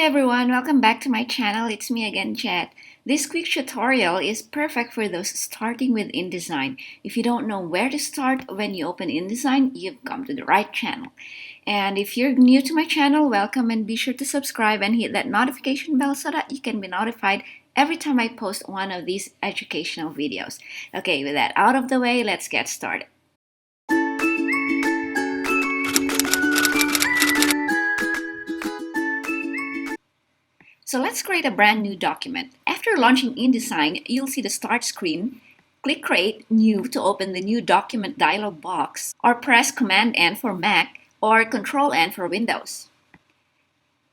everyone, welcome back to my channel. It's me again, Jet. This quick tutorial is perfect for those starting with InDesign. If you don't know where to start when you open InDesign, you've come to the right channel. And if you're new to my channel, welcome, and be sure to subscribe and hit that notification bell so that you can be notified every time I post one of these educational videos. Okay, with that out of the way, let's get started. So let's create a brand new document. After launching InDesign, you'll see the Start screen. Click Create New to open the New Document dialog box, or press Command-N for Mac or Control-N for Windows.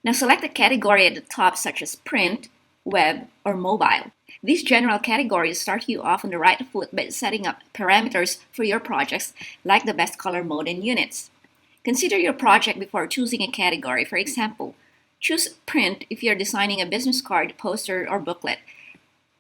Now select a category at the top such as Print, Web, or Mobile. These general categories start you off on the right foot by setting up parameters for your projects like the best color mode and units. Consider your project before choosing a category. For example, choose Print if you're designing a business card, poster, or booklet.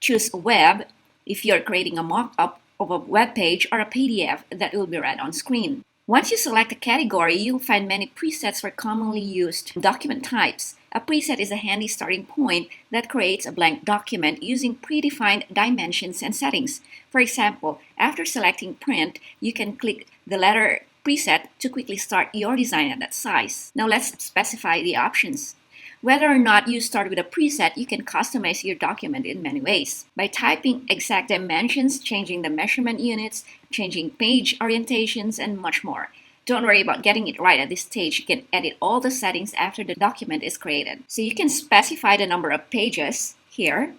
Choose Web if you're creating a mock-up of a web page or a PDF that will be read on screen. Once you select a category, you'll find many presets for commonly used document types. A preset is a handy starting point that creates a blank document using predefined dimensions and settings. For example, after selecting Print, you can click the letter preset to quickly start your design at that size. Now let's specify the options. Whether or not you start with a preset, you can customize your document in many ways. By typing exact dimensions, changing the measurement units, changing page orientations, and much more. Don't worry about getting it right at this stage. You can edit all the settings after the document is created. So you can specify the number of pages here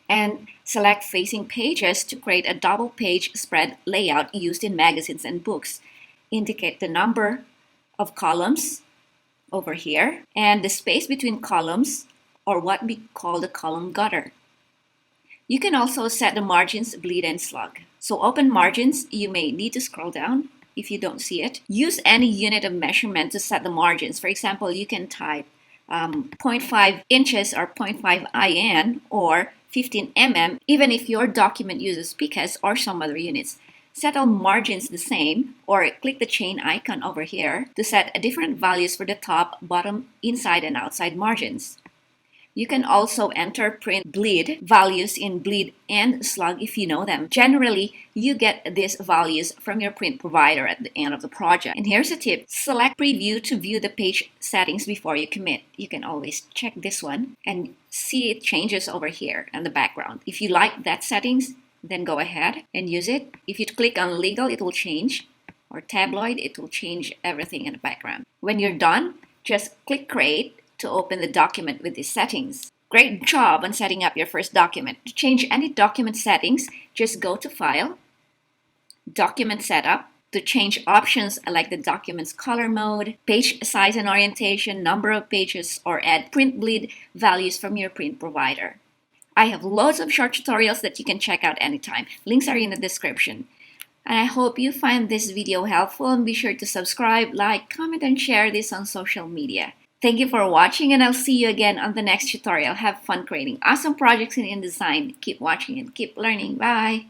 and select facing pages to create a double page spread layout used in magazines and books. Indicate the number of columns over here, and the space between columns, or what we call the column gutter. You can also set the margins, bleed, and slug. So open margins, you may need to scroll down if you don't see it. Use any unit of measurement to set the margins. For example, you can type 0.5 inches or 0.5 in or 15 mm, even if your document uses picas or some other units. Set all margins the same, or click the chain icon over here to set different values for the top, bottom, inside, and outside margins. You can also enter print bleed values in bleed and slug if you know them. Generally, you get these values from your print provider at the end of the project. And here's a tip. Select preview to view the page settings before you commit. You can always check this one and see it changes over here in the background. If you like that settings, then go ahead and use it. If you click on legal, it will change, or tabloid, it will change everything in the background. When you're done, just click Create to open the document with these settings. Great job on setting up your first document. To change any document settings, just go to File, Document Setup. To change options like the document's color mode, page size and orientation, number of pages, or add print bleed values from your print provider. I have loads of short tutorials that you can check out anytime. Links are in the description. And I hope you find this video helpful, and be sure to subscribe, like, comment, and share this on social media. Thank you for watching, and I'll see you again on the next tutorial. Have fun creating awesome projects in InDesign. Keep watching and keep learning. Bye!